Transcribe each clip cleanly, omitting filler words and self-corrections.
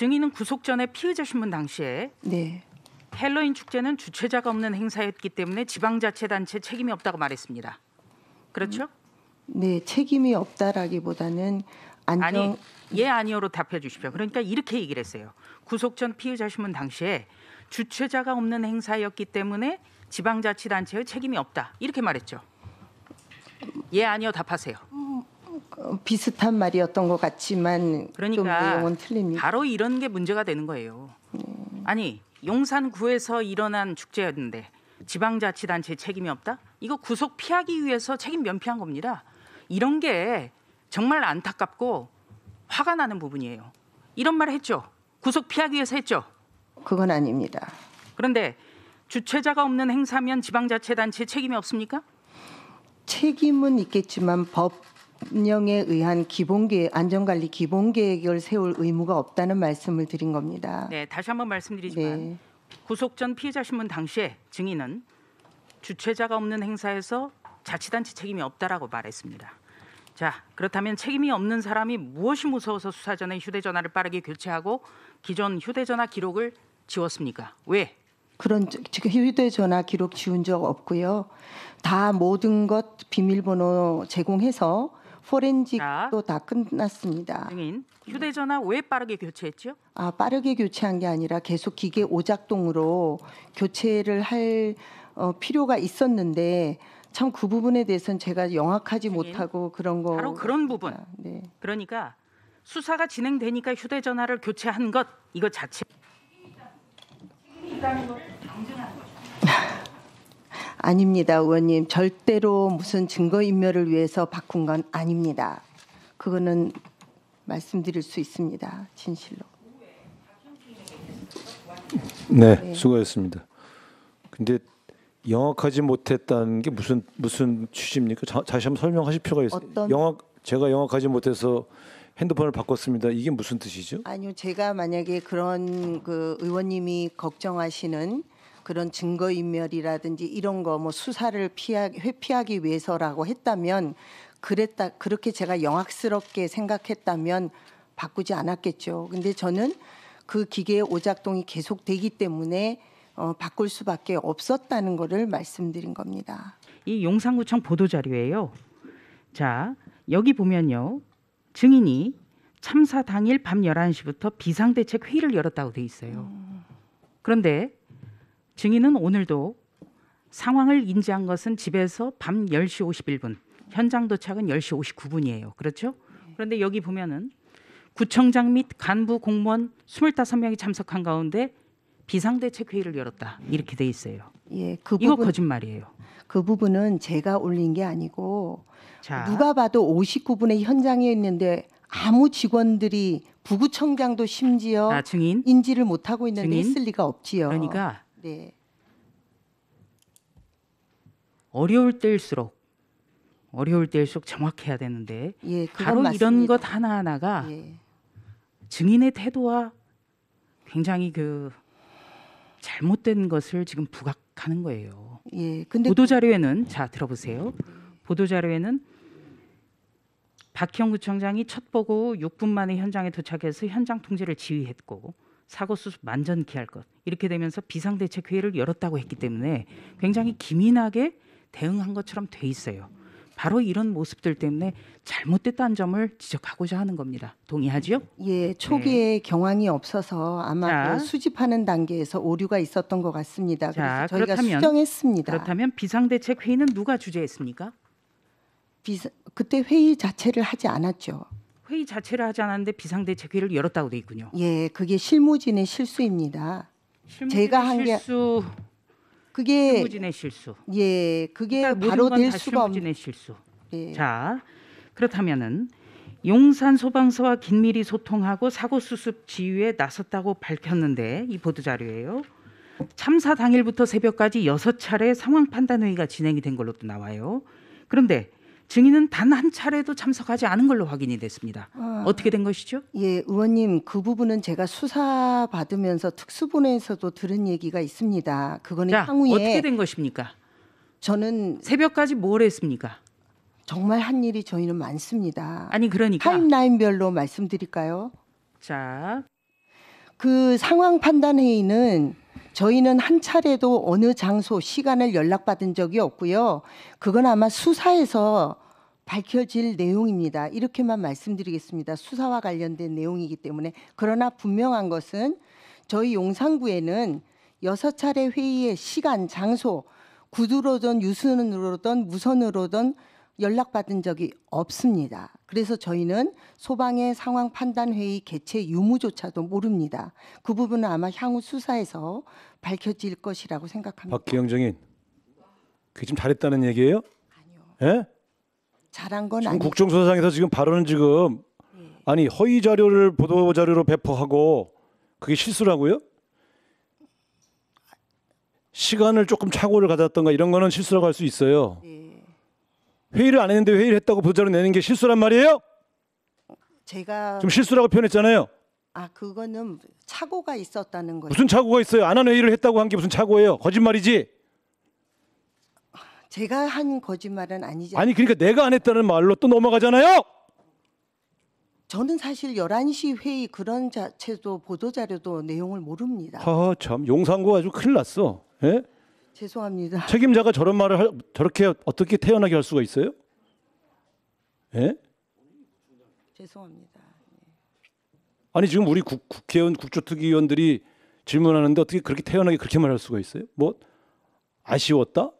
증인은 구속 전에 피의자 신문 당시에 네. 헬로윈 축제는 주최자가 없는 행사였기 때문에 지방자치단체 책임이 없다고 말했습니다. 그렇죠? 네, 책임이 없다라기보다는 아니, 예 아니요로 답해 주십시오. 그러니까 이렇게 얘기를 했어요. 구속 전 피의자 신문 당시에 주최자가 없는 행사였기 때문에 지방자치단체의 책임이 없다. 이렇게 말했죠. 예 아니요 답하세요. 비슷한 말이었던 것 같지만 좀 그러니까 내용은 틀립니다. 바로 이런 게 문제가 되는 거예요. 아니 용산구에서 일어난 축제였는데 지방자치단체 책임이 없다? 이거 구속 피하기 위해서 책임 면피한 겁니다. 이런 게 정말 안타깝고 화가 나는 부분이에요. 이런 말 했죠. 구속 피하기 위해서 했죠. 그건 아닙니다. 그런데 주최자가 없는 행사면 지방자치단체 책임이 없습니까? 책임은 있겠지만 법령에 의한 안전관리 기본계획을 세울 의무가 없다는 말씀을 드린 겁니다. 네, 다시 한번 말씀드리지만 네. 구속 전 피의자 신문 당시에 증인은 주최자가 없는 행사에서 자치단체 책임이 없다라고 말했습니다. 자, 그렇다면 책임이 없는 사람이 무엇이 무서워서 수사 전에 휴대전화를 빠르게 교체하고 기존 휴대전화 기록을 지웠습니까? 왜? 그런 휴대전화 기록 지운 적 없고요. 다 모든 것 비밀번호 제공해서 포렌식도 다 끝났습니다. 증인, 휴대전화 왜 빠르게 교체했죠? 빠르게 교체한 게 아니라 계속 기계 오작동으로 교체를 할 필요가 있었는데 참 그 부분에 대해서는 제가 영악하지 못하고 그런 거 바로 그런 부분. 네. 그러니까 수사가 진행되니까 휴대전화를 교체한 것 이거 자체 있다는 걸 방증하는 거죠. 아닙니다, 의원님. 절대로 무슨 증거인멸을 위해서 바꾼 건 아닙니다. 그거는 말씀드릴 수 있습니다. 진실로. 네, 수고했습니다. 근데 영악하지 못했다는 게 무슨 취지입니까? 다시 한번 설명하실 필요가 있어요. 제가 영악하지 못해서 핸드폰을 바꿨습니다. 이게 무슨 뜻이죠? 아니요, 제가 만약에 그런 의원님이 걱정하시는 그런 증거인멸이라든지 이런 거 뭐 수사를 회피하기 위해서라고 했다면 그렇게 제가 영악스럽게 생각했다면 바꾸지 않았겠죠. 근데 저는 그 기계의 오작동이 계속되기 때문에 바꿀 수밖에 없었다는 것을 말씀드린 겁니다. 이 용산구청 보도자료예요. 자, 여기 보면요. 증인이 참사 당일 밤 11시부터 비상대책 회의를 열었다고 돼 있어요. 그런데 증인은 오늘도 상황을 인지한 것은 집에서 밤 10시 51분, 현장 도착은 10시 59분이에요. 그렇죠? 그런데 여기 보면은 구청장 및 간부 공무원 25명이 참석한 가운데 비상대책 회의를 열었다. 이렇게 돼 있어요. 예, 이거 거짓말이에요. 그 부분은 제가 올린 게 아니고 자, 누가 봐도 59분에 현장에 있는데 아무 직원들이 부구청장도 심지어 증인 인지를 못하고 있는데 증인? 있을 리가 없지요. 그러니까 네. 어려울 때일수록 정확해야 되는데 예, 그건 바로 맞습니다. 이런 것 하나하나가 예. 증인의 태도와 굉장히 잘못된 것을 지금 부각하는 거예요. 예, 근데 보도자료에는 자 들어보세요. 보도자료에는 박형 구청장이 첫 보고 후 6분 만에 현장에 도착해서 현장 통제를 지휘했고 사고 수습 만전케할 것 이렇게 되면서 비상대책 회의를 열었다고 했기 때문에 굉장히 기민하게 대응한 것처럼 돼 있어요. 바로 이런 모습들 때문에 잘못됐다는 점을 지적하고자 하는 겁니다. 동의하지요? 예, 초기에 경황이 없어서 아마 수집하는 단계에서 오류가 있었던 것 같습니다. 그래서 저희가 수정했습니다. 그렇다면 비상대책 회의는 누가 주재했습니까? 그때 회의 자체를 하지 않았죠. 회의 자체를 하지 않았는데 비상대책 회의를 열었다고 돼 있군요. 예, 그게 실무진의 실수입니다. 제가 한 게 그게 실무진의 실수. 예, 그게 그러니까 바로 될 수가 실무진의 실수. 예. 자, 그렇다면은 용산 소방서와 긴밀히 소통하고 사고 수습 지휘에 나섰다고 밝혔는데 이 보도 자료예요. 참사 당일부터 새벽까지 6차례 상황 판단 회의가 진행이 된 걸로 또 나와요. 그런데 증인은 단 한 차례도 참석하지 않은 걸로 확인이 됐습니다. 어떻게 된 것이죠? 예, 의원님 그 부분은 제가 수사 받으면서 특수본에서도 들은 얘기가 있습니다. 그거는 향후에 어떻게 된 것입니까? 저는 새벽까지 뭘 했습니까? 정말 한 일이 저희는 많습니다. 아니 그러니까 타임라인별로 말씀드릴까요? 자, 그 상황 판단 회의는 저희는 한 차례도 어느 장소, 시간을 연락받은 적이 없고요. 그건 아마 수사에서 밝혀질 내용입니다. 이렇게만 말씀드리겠습니다. 수사와 관련된 내용이기 때문에. 그러나 분명한 것은 저희 용산구에는 6차례 회의의 시간, 장소, 구두로든 유선으로든 무선으로든 연락받은 적이 없습니다. 그래서 저희는 소방의 상황 판단 회의 개최 유무조차도 모릅니다. 그 부분은 아마 향후 수사에서 밝혀질 것이라고 생각합니다. 박기영 증인, 그게 지금 잘했다는 얘기예요? 아니요. 예? 잘한 건 지금 아니고. 국정조사상에서 지금 발언은 지금 아니 허위 자료를 보도 자료로 배포하고 그게 실수라고요? 시간을 조금 착오를 가졌던가 이런 거는 실수라고 할 수 있어요. 네. 회의를 안 했는데 회의를 했다고 보도 자료 내는 게 실수란 말이에요? 제가 좀 실수라고 표현했잖아요. 그거는 착오가 있었다는 거죠. 무슨 착오가 있어요? 안 한 회의를 했다고 한 게 무슨 착오예요? 거짓말이지. 제가 한 거짓말은 아니지. 아니 그러니까 내가 안 했다는 말로 또 넘어가잖아요. 저는 사실 11시 회의 그런 자체도 보도 자료도 내용을 모릅니다. 참 용산구 아주 큰일 났어. 예? 죄송합니다. 책임자가 저런 말을 저렇게 어떻게 태어나게 할 수가 있어요? 예? 죄송합니다. 아니 지금 우리 국회의원 국조특위위원들이 질문하는데 어떻게 그렇게 태어나게 그렇게 말할 수가 있어요? 뭐 아쉬웠다?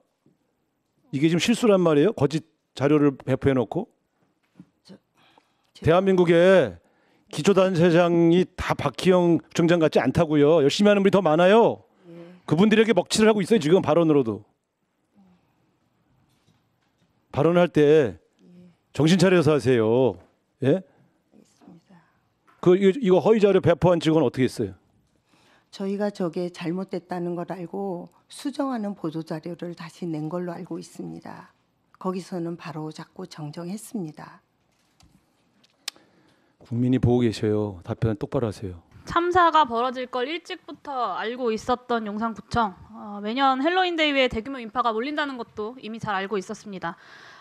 이게 지금 실수란 말이에요? 거짓 자료를 배포해 놓고 대한민국의 기초단체장이 다 박희영 국정장 같지 않다고요. 열심히 하는 분이 더 많아요. 그분들에게 먹칠을 하고 있어요. 지금 발언으로도. 발언할 때 정신 차려서 하세요. 예? 이거 허위 자료 배포한 직원 어떻게 했어요? 저희가 저게 잘못됐다는 걸 알고 수정하는 보도 자료를 다시 낸 걸로 알고 있습니다. 거기서는 바로 잡고 정정했습니다. 국민이 보고 계셔요. 답변 똑바로 하세요. 참사가 벌어질 걸 일찍부터 알고 있었던 용산구청. 매년 헬로윈데이에 대규모 인파가 몰린다는 것도 이미 잘 알고 있었습니다.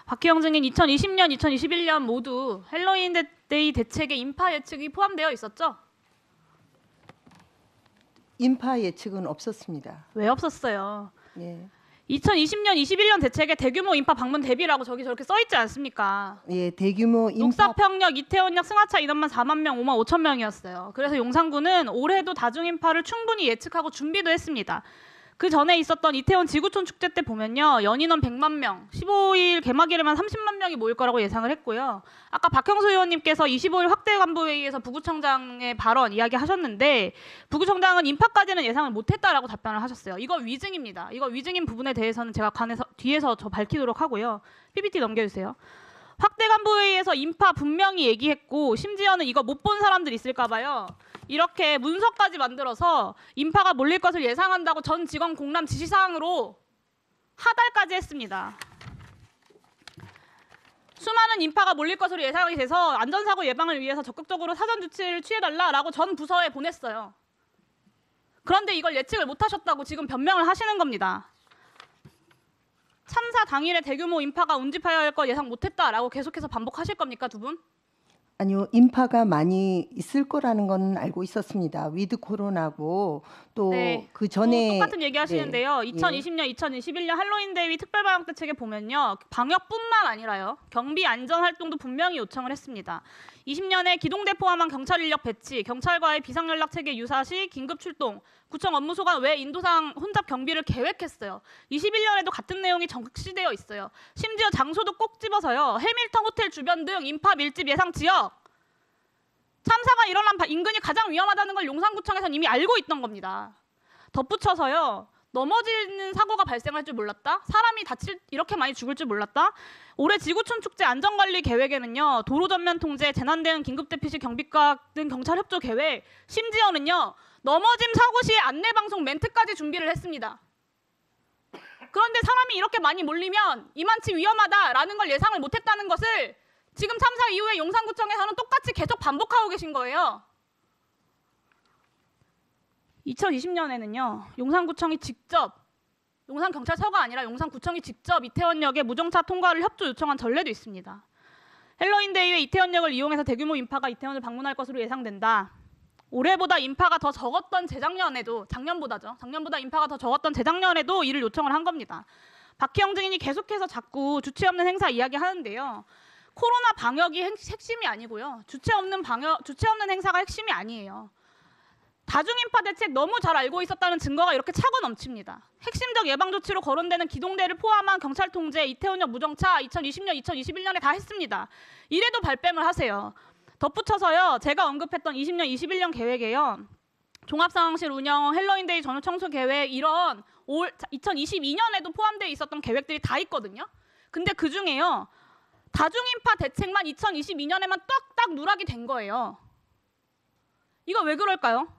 박희영 증인 2020년, 2021년 모두 헬로윈데이 대책에 인파 예측이 포함되어 있었죠? 인파 예측은 없었습니다. 왜 없었어요? 예. 2020년, 21년 대책에 대규모 인파 방문 대비라고 저기 저렇게 써 있지 않습니까? 예, 대규모 인파 녹사평역, 이태원역 승하차 인원만 4만 명, 5만 5천 명이었어요. 그래서 용산구는 올해도 다중인파를 충분히 예측하고 준비도 했습니다. 그 전에 있었던 이태원 지구촌 축제 때 보면요. 연인원 100만 명, 15일 개막일에만 30만 명이 모일 거라고 예상을 했고요. 아까 박형수 의원님께서 25일 확대 간부회의에서 부구청장의 발언 이야기하셨는데 부구청장은 인파까지는 예상을 못했다라고 답변을 하셨어요. 이거 위증입니다. 이거 위증인 부분에 대해서는 제가 뒤에서 저 밝히도록 하고요. PPT 넘겨주세요. 확대 간부회의에서 인파 분명히 얘기했고 심지어는 이거 못 본 사람들 있을까 봐요. 이렇게 문서까지 만들어서 인파가 몰릴 것을 예상한다고 전 직원 공람 지시사항으로 하달까지 했습니다. 수많은 인파가 몰릴 것으로 예상이 돼서 안전사고 예방을 위해서 적극적으로 사전 조치를 취해달라라고 전 부서에 보냈어요. 그런데 이걸 예측을 못하셨다고 지금 변명을 하시는 겁니다. 참사 당일에 대규모 인파가 운집하여야 할 거 예상 못했다라고 계속해서 반복하실 겁니까, 두 분? 아니요, 인파가 많이 있을 거라는 건 알고 있었습니다. 위드 코로나고 또 그 전에 똑같은 얘기 하시는데요. 네. 2020년, 2021년 할로윈데이 특별방역 대책에 보면요. 방역뿐만 아니라요. 경비 안전 활동도 분명히 요청을 했습니다. 20년에 기동대 포함한 경찰 인력 배치, 경찰과의 비상연락 체계 유사 시 긴급 출동, 구청 업무소관 외 인도상 혼잡 경비를 계획했어요. 21년에도 같은 내용이 적시되어 있어요. 심지어 장소도 꼭 집어서요. 해밀턴 호텔 주변 등 인파 밀집 예상 지역. 참사가 일어난 인근이 가장 위험하다는 걸 용산구청에서는 이미 알고 있던 겁니다. 덧붙여서요. 넘어지는 사고가 발생할 줄 몰랐다. 사람이 이렇게 많이 죽을 줄 몰랐다. 올해 지구촌 축제 안전관리 계획에는요. 도로 전면 통제, 재난 대응 긴급대피 시 경비과 등 경찰 협조 계획, 심지어는요. 넘어짐 사고 시에 안내 방송 멘트까지 준비를 했습니다. 그런데 사람이 이렇게 많이 몰리면 이만치 위험하다라는 걸 예상을 못했다는 것을 지금 참사 이후에 용산구청에서는 똑같이 계속 반복하고 계신 거예요. 2020년에는요. 용산구청이 직접 용산경찰서가 아니라 용산구청이 직접 이태원역에 무정차 통과를 협조 요청한 전례도 있습니다. 헬로윈데이에 이태원역을 이용해서 대규모 인파가 이태원을 방문할 것으로 예상된다. 올해보다 인파가 더 적었던 재작년에도 작년보다 인파가 더 적었던 재작년에도 이를 요청을 한 겁니다. 박희영 증인이 계속해서 자꾸 주체 없는 행사 이야기하는데요. 코로나 방역이 핵심이 아니고요. 주체 없는 행사가 핵심이 아니에요. 다중인파 대책 너무 잘 알고 있었다는 증거가 이렇게 차고 넘칩니다. 핵심적 예방 조치로 거론되는 기동대를 포함한 경찰 통제, 이태원역 무정차 2020년, 2021년에 다 했습니다. 이래도 발뺌을 하세요. 덧붙여서요. 제가 언급했던 20년, 21년 계획에요. 종합상황실 운영, 헬로윈데이 전후 청소 계획 이런 2022년에도 포함되어 있었던 계획들이 다 있거든요. 근데 그중에요. 다중인파 대책만 2022년에만 딱딱 누락이 된 거예요. 이거 왜 그럴까요?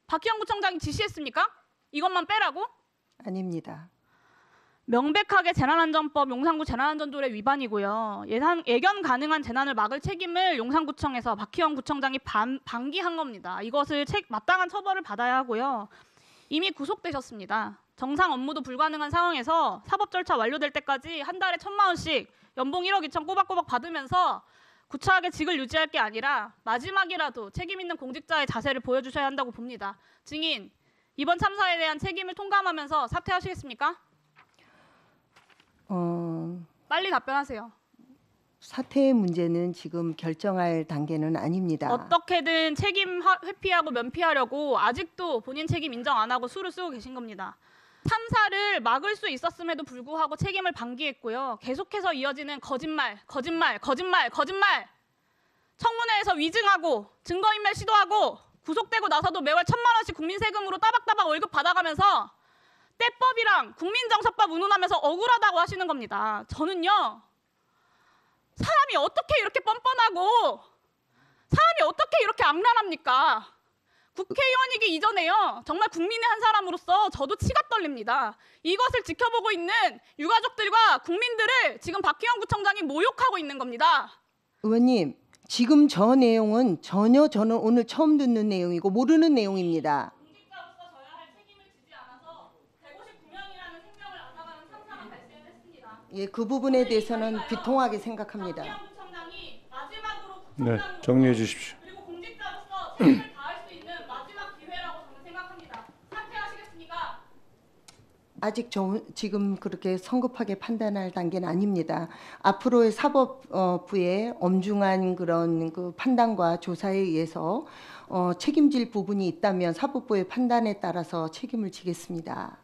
박희영 구청장이 지시했습니까? 이것만 빼라고? 아닙니다. 명백하게 재난안전법 용산구 재난안전조례 위반이고요. 예견 가능한 재난을 막을 책임을 용산구청에서 박희영 구청장이 방기한 겁니다. 이것을 마땅한 처벌을 받아야 하고요. 이미 구속되셨습니다. 정상 업무도 불가능한 상황에서 사법 절차 완료될 때까지 한 달에 1,000만 원씩 연봉 1억 2천 꼬박꼬박 받으면서 구차하게 직을 유지할 게 아니라 마지막이라도 책임 있는 공직자의 자세를 보여주셔야 한다고 봅니다. 증인, 이번 참사에 대한 책임을 통감하면서 사퇴하시겠습니까? 빨리 답변하세요. 사퇴의 문제는 지금 결정할 단계는 아닙니다. 어떻게든 책임 회피하고 면피하려고 아직도 본인 책임 인정 안 하고 수를 쓰고 계신 겁니다. 참사를 막을 수 있었음에도 불구하고 책임을 방기했고요. 계속해서 이어지는 거짓말. 청문회에서 위증하고 증거인멸 시도하고 구속되고 나서도 매월 1,000만 원씩 국민 세금으로 따박따박 월급 받아가면서 때법이랑 국민정서법 운운하면서 억울하다고 하시는 겁니다. 저는요. 사람이 어떻게 이렇게 뻔뻔하고 사람이 어떻게 이렇게 악랄합니까? 국회의원이기 이전에요. 정말 국민의 한 사람으로서 저도 치가 떨립니다. 이것을 지켜보고 있는 유가족들과 국민들을 지금 박희영 구청장이 모욕하고 있는 겁니다. 의원님, 지금 저 내용은 전혀 저는 오늘 처음 듣는 내용이고 모르는 내용입니다. 공직자로서 져야 할 책임을 지지 않아서 159명이라는 생명을 앗아가는 참사가 발생했습니다. 예, 그 부분에 대해서는 비통하게 생각합니다. 박희영 구청장이 마지막으로 네, 구청장으로 정리해 주십시오. 그리고 공직자로서 책임을 다할 수 있는 마지막 기회라고 저는 생각합니다. 사퇴하시겠습니까? 아직 지금 그렇게 성급하게 판단할 단계는 아닙니다. 앞으로의 사법부의 엄중한 그런 그 판단과 조사에 의해서 책임질 부분이 있다면 사법부의 판단에 따라서 책임을 지겠습니다.